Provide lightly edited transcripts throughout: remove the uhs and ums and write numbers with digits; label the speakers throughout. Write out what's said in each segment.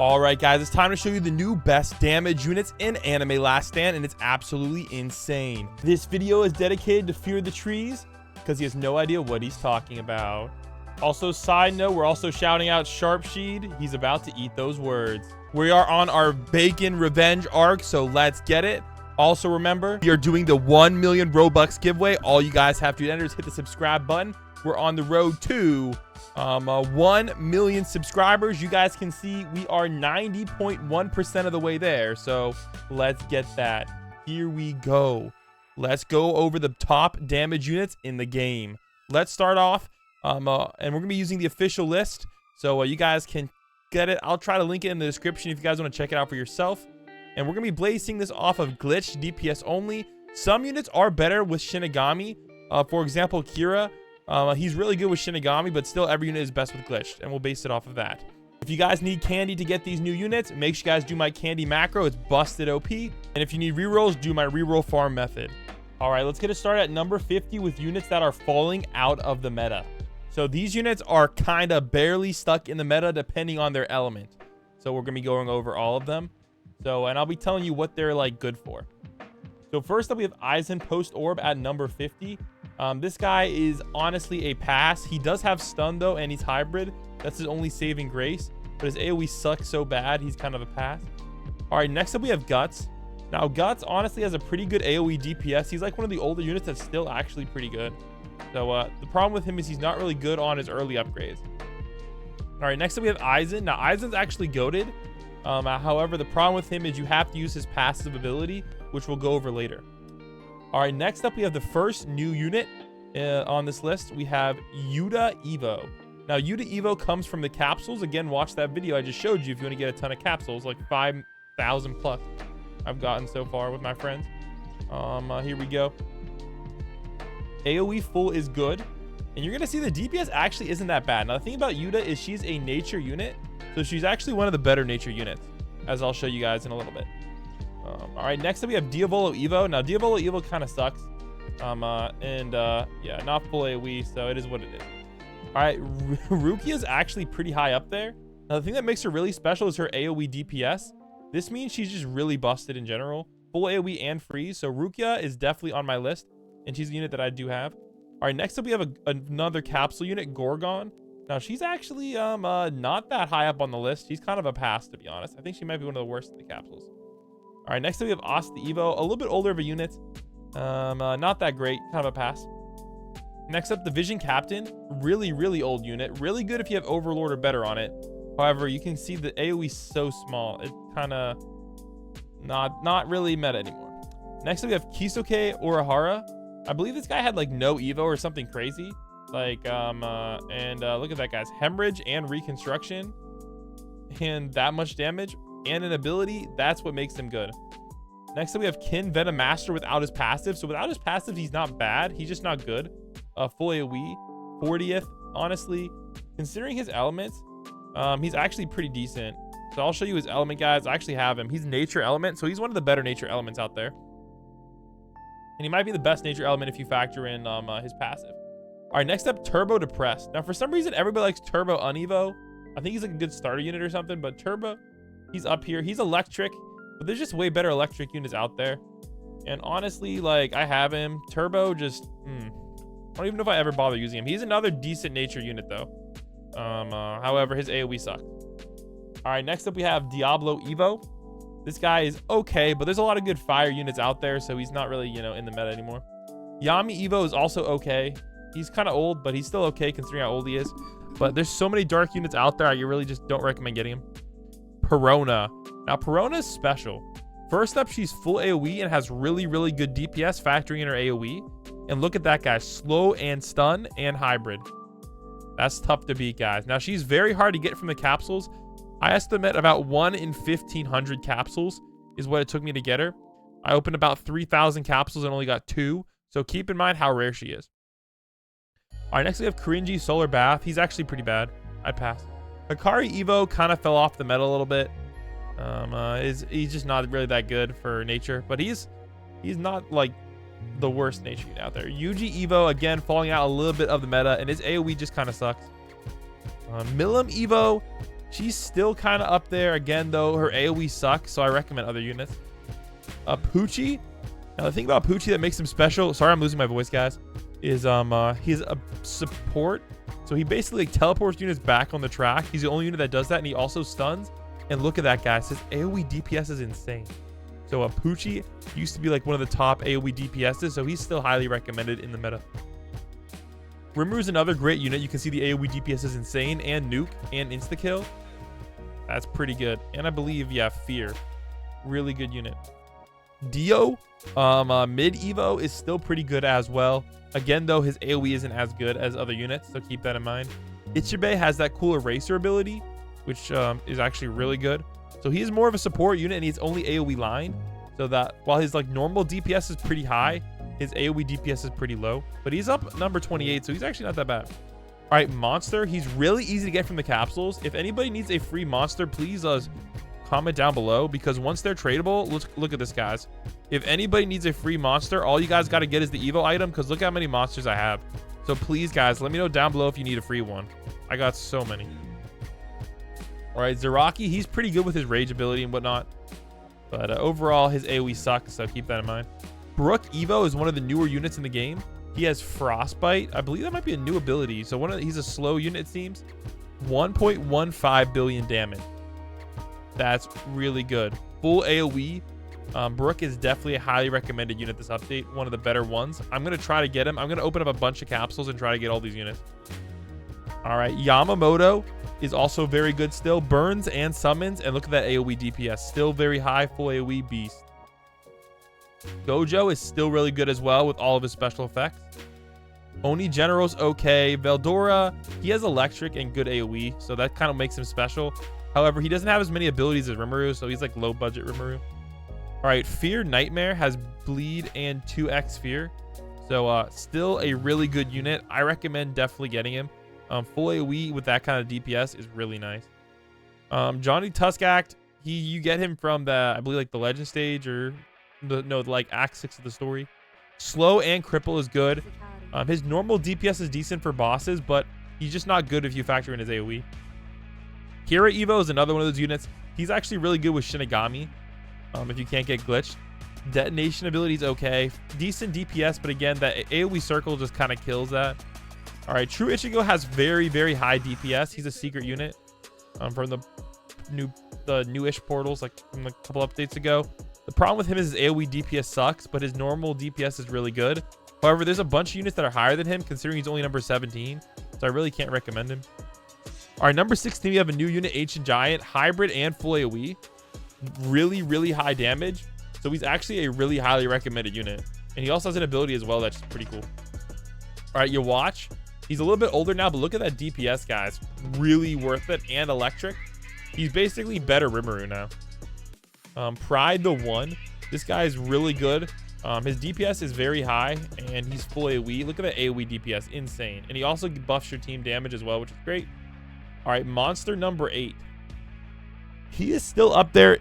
Speaker 1: Alright guys, it's time to show you the new best damage units in Anime Last Stand, and it's absolutely insane. This video is dedicated to Fear the Trees, because he has no idea what he's talking about. Also, side note, we're also shouting out Sharpsheed. He's about to eat those words. We are on our Bacon Revenge arc, so let's get it. Also remember, we are doing the 1 million Robux giveaway. All you guys have to enter is hit the subscribe button. We're on the road to 1 million subscribers. You guys can see we are 90.1% of the way there. So let's get that. Here we go. Let's go over the top damage units in the game. Let's start off. And we're going to be using the official list. So you guys can get it. I'll try to link it in the description if you guys want to check it out for yourself. And we're going to be blazing this off of glitch DPS only. Some units are better with Shinigami. For example, Kira. He's really good with Shinigami, but still every unit is best with glitched, and we'll base it off of that. If you guys need candy to get these new units, make sure you guys do my candy macro. It's busted OP. And if you need rerolls, do my reroll farm method. All right, let's get it started at number 50 with units that are falling out of the meta. So these units are kind of barely stuck in the meta depending on their element. So we're going to be going over all of them. And I'll be telling you what they're like good for. So first up, we have Aizen Post Orb at number 50. This guy is honestly a pass. He does have stun though, and he's hybrid. That's his only saving grace. But his AoE sucks so bad, he's kind of a pass. All right, next up we have Guts. Now Guts honestly has a pretty good AoE DPS. He's like one of the older units that's still actually pretty good. So the problem with him is he's not really good on his early upgrades. All right, next up we have Aizen. Now Aizen's actually goated. However, the problem with him is you have to use his passive ability, which we'll go over later. All right, next up we have the first new unit on this list. We have Yuta Evo. Now Yuta Evo comes from the capsules. Again, watch that video I just showed you if you want to get a ton of capsules, like 5,000 plus I've gotten so far with my friends. Here we go. AoE full is good, and you're gonna see the DPS actually isn't that bad. Now the thing about Yuta is she's a nature unit, so she's actually one of the better nature units, as I'll show you guys in a little bit. All right, next up we have Diavolo Evo. Now Diavolo Evo kind of sucks, yeah, not full AoE, so it is what it is. All right, Rukia is actually pretty high up there. Now the thing that makes her really special is her AoE DPS. This means she's just really busted in general, full AoE and freeze. So Rukia is definitely on my list, and she's a unit that I do have. All right, next up we have another capsule unit, Gorgon. Now she's actually not that high up on the list. She's kind of a pass, to be honest. I think she might be one of the worst in the capsules. All right, next up we have Astd Evo, a little bit older of a unit. Not that great, kind of a pass. Next up, the Vision Captain, really old unit. Really good if you have Overlord or better on it. However, you can see the AoE is so small. It's kind of not really meta anymore. Next up we have Kisoke Urahara. I believe this guy had like no Evo or something crazy. Like, look at that guy's hemorrhage and reconstruction and that much damage and an ability. That's what makes him good. Next up we have Kin Venom Master without his passive. So without his passive, he's not bad. He's just not good. Full AoE, 40th. Honestly, considering his elements, he's actually pretty decent. So I'll show you his element, guys. I actually have him. He's nature element, so he's one of the better nature elements out there. And he might be the best nature element if you factor in his passive. All right, next up, Turbo Depressed. Now, for some reason, everybody likes Turbo Unevo. I think he's like a good starter unit or something, but Turbo, he's up here. He's electric, but there's just way better electric units out there. And honestly, like, I have him. Turbo just, I don't even know if I ever bother using him. He's another decent nature unit, though. However, his AoE sucks. All right, next up, we have Diablo Evo. This guy is okay, but there's a lot of good fire units out there, so he's not really, in the meta anymore. Yami Evo is also okay. He's kind of old, but he's still okay considering how old he is. But there's so many dark units out there, you really just don't recommend getting him. Perona. Now, Perona is special. First up, she's full AoE and has really good DPS factoring in her AoE. And look at that guy, slow and stun and hybrid. That's tough to beat, guys. Now, she's very hard to get from the capsules. I estimate about 1 in 1,500 capsules is what it took me to get her. I opened about 3,000 capsules and only got 2. So keep in mind how rare she is. All right, next we have Cringy Solar Bath. He's actually pretty bad. I'd pass. Hikari Evo kind of fell off the meta a little bit. He's just not really that good for nature, but he's not like the worst nature unit out there. Yuji Evo, again, falling out a little bit of the meta, and his AoE just kind of sucks. Milim Evo, She's still kind of up there. Again, though, her AoE sucks, so I recommend other units. Poochie. Now, the thing about Poochie that makes him special, sorry I'm losing my voice, guys, is he's a support. So he basically like, teleports units back on the track. He's the only unit that does that, and he also stuns. And look at that, guys. His AoE DPS is insane. So Poochie used to be like one of the top AoE DPSs, so he's still highly recommended in the meta. Rimuru is another great unit. You can see the AoE DPS is insane, and nuke and insta-kill. That's pretty good. And I believe, yeah, Fear. Really good unit. Dio, mid Evo is still pretty good as well. Again, though, his AoE isn't as good as other units, so keep that in mind. Ichibe has that cool eraser ability, which is actually really good. So he's more of a support unit, and he's only AoE line. So that while his like normal DPS is pretty high, his AoE DPS is pretty low. But he's up number 28, so he's actually not that bad. All right, Monster. He's really easy to get from the capsules. If anybody needs a free Monster, please comment down below, because once they're tradable, let's look at this, guys. If anybody needs a free Monster, all you guys got to get is the Evo item, because look how many monsters I have. So please, guys, let me know down below if you need a free one. I got so many. All right, Zaraki, he's pretty good with his rage ability and whatnot, but overall his AoE sucks, so keep that in mind. Brook Evo is one of the newer units in the game. He has Frostbite. I believe that might be a new ability. So he's a slow unit, it seems. 1.15 billion damage. That's really good. Full AoE. Brook is definitely a highly recommended unit this update. One of the better ones. I'm going to try to get him. I'm going to open up a bunch of capsules and try to get all these units. All right. Yamamoto is also very good still. Burns and summons. And look at that AoE DPS. Still very high. Full AoE beast. Gojo is still really good as well with all of his special effects. Oni General's okay. Veldora, he has electric and good AoE, so that kind of makes him special. However, he doesn't have as many abilities as Rimuru, so he's like low budget Rimuru. All right, Fear Nightmare has bleed and 2x Fear. So still a really good unit. I recommend definitely getting him. Full AoE with that kind of DPS is really nice. Johnny Tuskact, you get him from the, I believe, like the Legend stage, or like Act 6 of the story. Slow and cripple is good. His normal DPS is decent for bosses, but he's just not good if you factor in his AoE. Kira Evo is another one of those units. He's actually really good with Shinigami, if you can't get glitched. Detonation ability is okay. Decent DPS, but again, that AoE circle just kind of kills that. All right, True Ichigo has very, very high DPS. He's a secret unit from the newish portals, like from a couple updates ago. The problem with him is his AoE DPS sucks, but his normal DPS is really good. However, there's a bunch of units that are higher than him, considering he's only number 17. So I really can't recommend him. All right, number 16, we have a new unit, Ancient Giant, hybrid and full AoE. Really, really high damage. So he's actually a really highly recommended unit. And he also has an ability as well that's pretty cool. All right, you watch. He's a little bit older now, but look at that DPS, guys. Really worth it. And electric. He's basically better Rimuru now. Pride the One. This guy is really good. His DPS is very high, and he's full AoE. Look at that AoE DPS. Insane. And he also buffs your team damage as well, which is great. All right, monster number 8. He is still up there.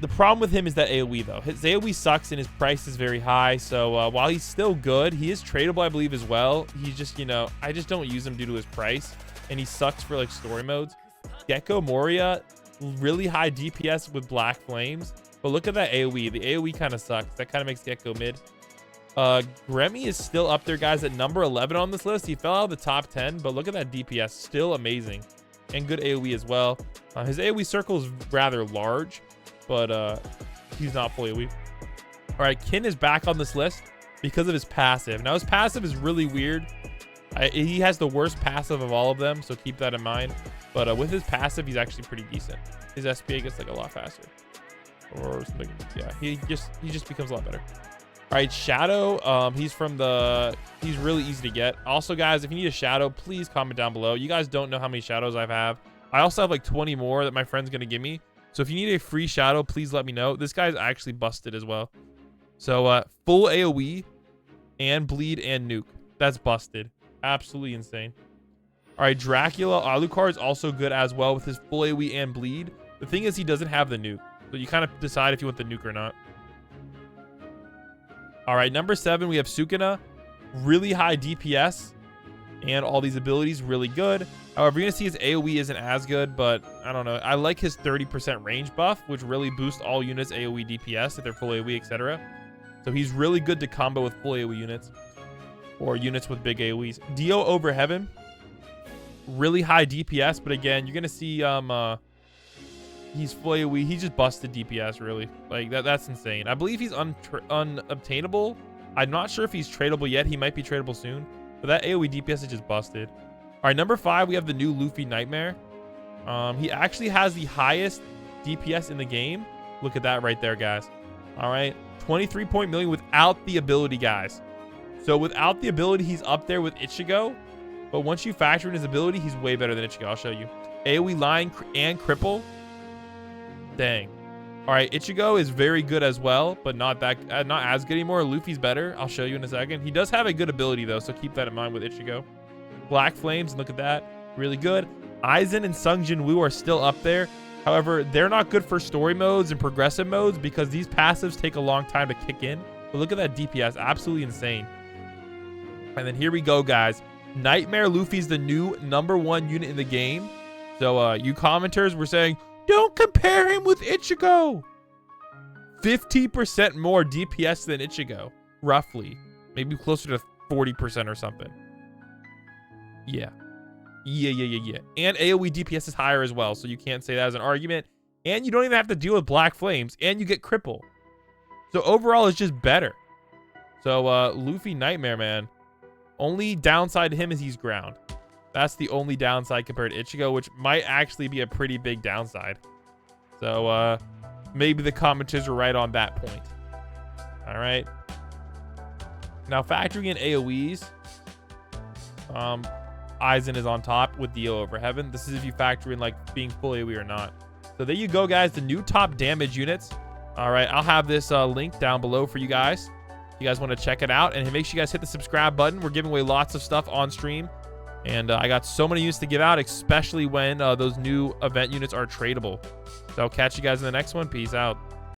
Speaker 1: The problem with him is that AoE, though. His AoE sucks, and his price is very high. So while he's still good, he is tradable, I believe, as well. He's just, I just don't use him due to his price, and he sucks for, like, story modes. Gecko Moria, really high DPS with Black Flames. But look at that AoE. The AoE kind of sucks. That kind of makes Gecko mid. Gremmy is still up there, guys, at number 11 on this list. He fell out of the top 10, but look at that DPS. Still amazing. And good AoE as well. His AoE circle is rather large, but he's not full AoE. All right, Kin is back on this list because of his passive. Now, his passive is really weird. He has the worst passive of all of them, so keep that in mind. But with his passive, he's actually pretty decent. His SPA gets like a lot faster. Or something. Yeah, he just becomes a lot better. All right, Shadow. He's really easy to get. Also, guys, if you need a Shadow, please comment down below. You guys don't know how many Shadows I have. I also have like 20 more that my friend's gonna give me. So if you need a free Shadow, please let me know. This guy's actually busted as well. So full AoE and bleed and nuke. That's busted. Absolutely insane. All right, Dracula. Alucard is also good as well with his full AoE and bleed. The thing is, he doesn't have the nuke. So you kind of decide if you want the nuke or not. All right, number 7, we have Sukuna. Really high DPS. and all these abilities really good. However, you're gonna see his AoE isn't as good, but I don't know. I like his 30% range buff, which really boosts all units AoE DPS if they're full AoE, etc. So he's really good to combo with full AoE units or units with big AoEs. Dio over Heaven, really high DPS, but again, you're gonna see he's full AoE. He just busted DPS really. Like that's insane. I believe he's unobtainable. I'm not sure if he's tradable yet. He might be tradable soon. But that AoE DPS is just busted. All right, number 5, we have the new Luffy Nightmare. He actually has the highest DPS in the game. Look at that right there, guys. All right, 23 million without the ability, guys. So without the ability, he's up there with Ichigo. But once you factor in his ability, he's way better than Ichigo. I'll show you. AoE line and cripple. Dang. All right, Ichigo is very good as well, but not as good anymore. Luffy's better. I'll show you in a second. He does have a good ability though, so keep that in mind with Ichigo. Black Flames, look at that, really good. Aizen and Sung Jin Woo are still up there. However, they're not good for story modes and progressive modes because these passives take a long time to kick in. But look at that DPS, absolutely insane. And then here we go, guys. Nightmare Luffy's the new #1 unit in the game. So you commenters were saying, don't compare him with Ichigo. 50% more DPS than Ichigo, roughly. Maybe closer to 40% or something. Yeah. And AoE DPS is higher as well, so you can't say that as an argument. And you don't even have to deal with Black Flames, and you get Cripple. So overall, it's just better. So Luffy Nightmare, man. Only downside to him is he's ground. That's the only downside compared to Ichigo, which might actually be a pretty big downside. So maybe the commenters are right on that point. All right. Now factoring in AoEs, Aizen is on top with Dio over Heaven. This is if you factor in like being full AoE or not. So there you go, guys. The new top damage units. All right, I'll have this link down below for you guys. If you guys want to check it out, and make sure you guys hit the subscribe button. We're giving away lots of stuff on stream. And I got so many units to give out, especially when those new event units are tradable. So I'll catch you guys in the next one. Peace out.